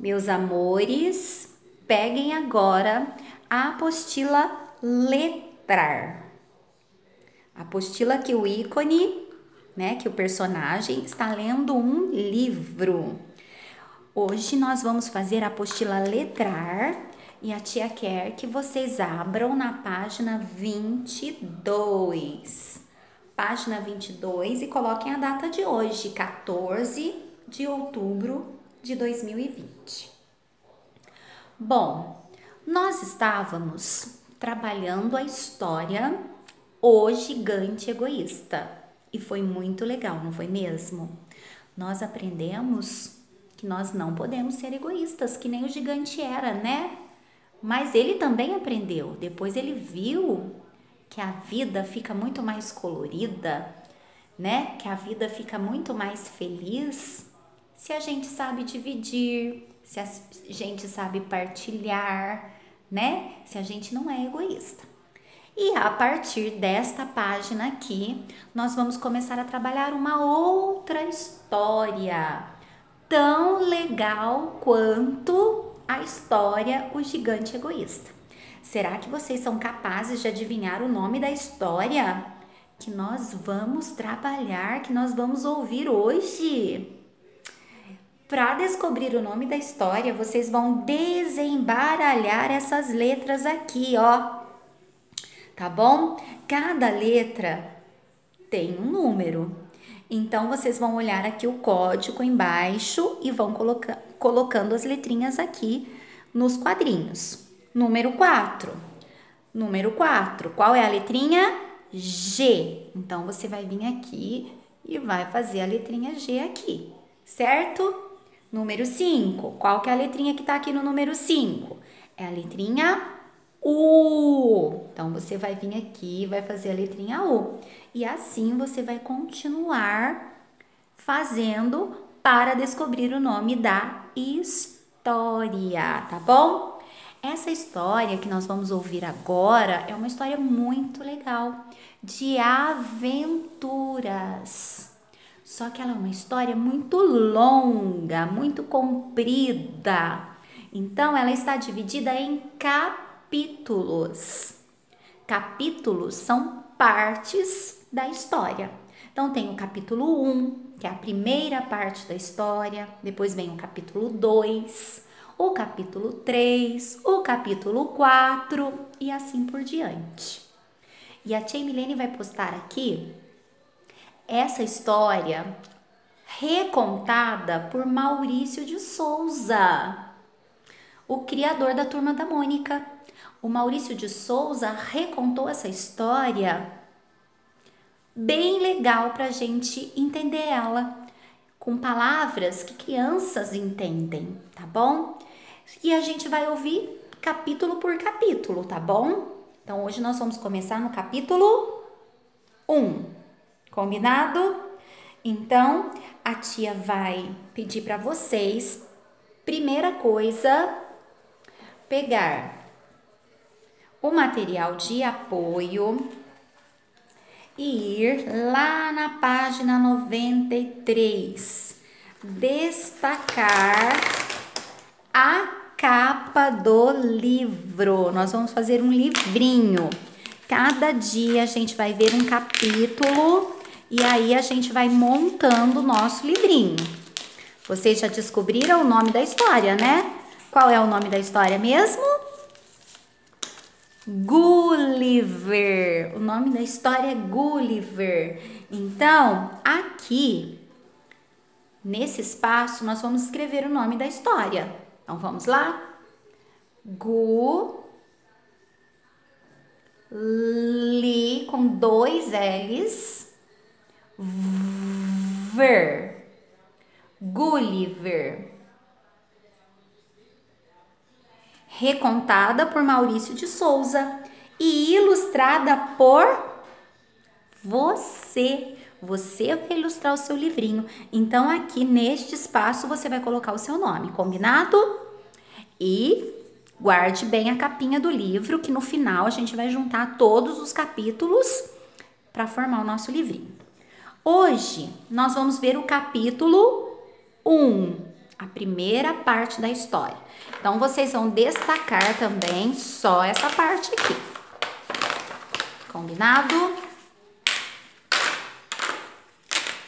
Meus amores, peguem agora a apostila letrar. A apostila que o ícone, que o personagem está lendo um livro. Hoje nós vamos fazer a apostila letrar e a tia quer que vocês abram na página 22. Página 22 e coloquem a data de hoje, 14 de outubro de 2020. Bom, nós estávamos trabalhando a história O Gigante Egoísta e foi muito legal, não foi mesmo? Nós aprendemos que nós não podemos ser egoístas, que nem o gigante era, né? Mas ele também aprendeu, depois ele viu que a vida fica muito mais colorida, né? Que a vida fica muito mais feliz se a gente sabe dividir, se a gente sabe partilhar, né? Se a gente não é egoísta. E a partir desta página aqui, nós vamos começar a trabalhar uma outra história, tão legal quanto a história O Gigante Egoísta. Será que vocês são capazes de adivinhar o nome da história que nós vamos trabalhar, que nós vamos ouvir hoje? Para descobrir o nome da história, vocês vão desembaralhar essas letras aqui, ó. Tá bom? Cada letra tem um número. Então, vocês vão olhar aqui o código embaixo e vão colocando as letrinhas aqui nos quadrinhos. Número 4. Número 4. Qual é a letrinha? G. Então, você vai vir aqui e vai fazer a letrinha G aqui, certo? Número 5. Qual que é a letrinha que tá aqui no número 5? É a letrinha U. Então, você vai vir aqui e vai fazer a letrinha U. E assim você vai continuar fazendo para descobrir o nome da história, tá bom? Essa história que nós vamos ouvir agora é uma história muito legal, de aventuras. Só que ela é uma história muito longa, muito comprida. Então, ela está dividida em capítulos. Capítulos são partes da história. Então, tem o capítulo 1, que é a primeira parte da história. Depois vem o capítulo 2, o capítulo 3, o capítulo 4 e assim por diante. E a tia Milene vai postar aqui essa história recontada por Maurício de Souza, o criador da Turma da Mônica. O Maurício de Souza recontou essa história bem legal para a gente entender ela, com palavras que crianças entendem, tá bom? E a gente vai ouvir capítulo por capítulo, tá bom? Então, hoje nós vamos começar no capítulo 1. Combinado? Então, a tia vai pedir para vocês, primeira coisa, pegar o material de apoio e ir lá na página 93. Destacar a capa do livro. Nós vamos fazer um livrinho. Cada dia a gente vai ver um capítulo e aí a gente vai montando o nosso livrinho. Vocês já descobriram o nome da história, né? Qual é o nome da história mesmo? Gulliver. O nome da história é Gulliver. Então, aqui, nesse espaço, nós vamos escrever o nome da história. Então, vamos lá? Com 2 L's. Gulliver. Recontada por Maurício de Souza e ilustrada por você. Você vai ilustrar o seu livrinho. Então, aqui neste espaço, você vai colocar o seu nome, combinado? E guarde bem a capinha do livro, que no final a gente vai juntar todos os capítulos para formar o nosso livrinho. Hoje, nós vamos ver o capítulo 1, a primeira parte da história. Então, vocês vão destacar também só essa parte aqui. Combinado?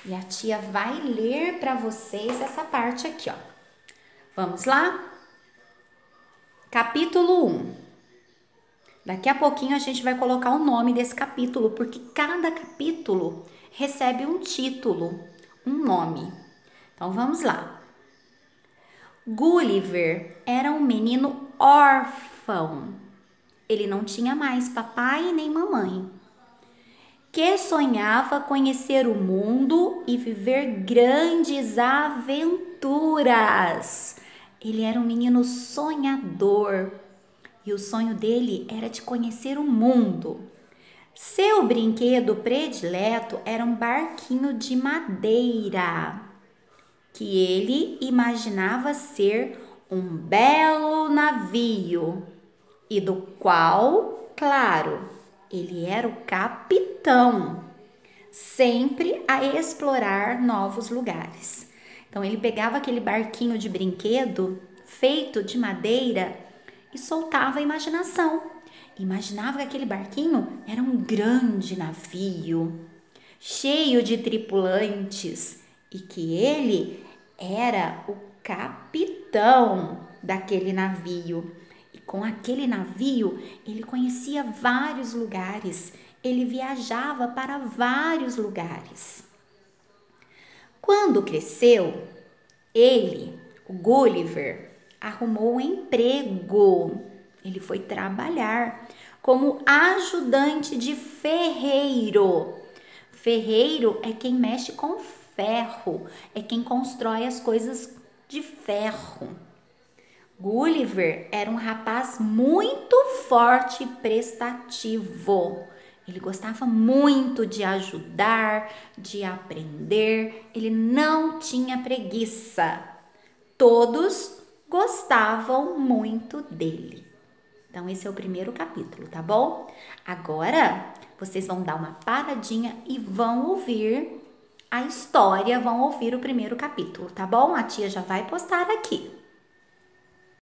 E a tia vai ler para vocês essa parte aqui, ó. Vamos lá? Capítulo 1. Daqui a pouquinho a gente vai colocar o nome desse capítulo, porque cada capítulo recebe um título, um nome. Então, vamos lá. Gulliver era um menino órfão. Ele não tinha mais papai nem mamãe, que sonhava conhecer o mundo e viver grandes aventuras. Ele era um menino sonhador e o sonho dele era de conhecer o mundo. Seu brinquedo predileto era um barquinho de madeira, que ele imaginava ser um belo navio e do qual, claro, ele era o capitão, sempre a explorar novos lugares. Então, ele pegava aquele barquinho de brinquedo feito de madeira e soltava a imaginação. Imaginava que aquele barquinho era um grande navio, cheio de tripulantes, e que ele era o capitão daquele navio. E com aquele navio, ele conhecia vários lugares, ele viajava para vários lugares. Quando cresceu, ele, o Gulliver, arrumou um emprego. Ele foi trabalhar como ajudante de ferreiro. Ferreiro é quem mexe com ferro, é quem constrói as coisas de ferro. Gulliver era um rapaz muito forte e prestativo. Ele gostava muito de ajudar, de aprender. Ele não tinha preguiça. Todos gostavam muito dele. Então, esse é o primeiro capítulo, tá bom? Agora, vocês vão dar uma paradinha e vão ouvir a história, vão ouvir o primeiro capítulo, tá bom? A tia já vai postar aqui.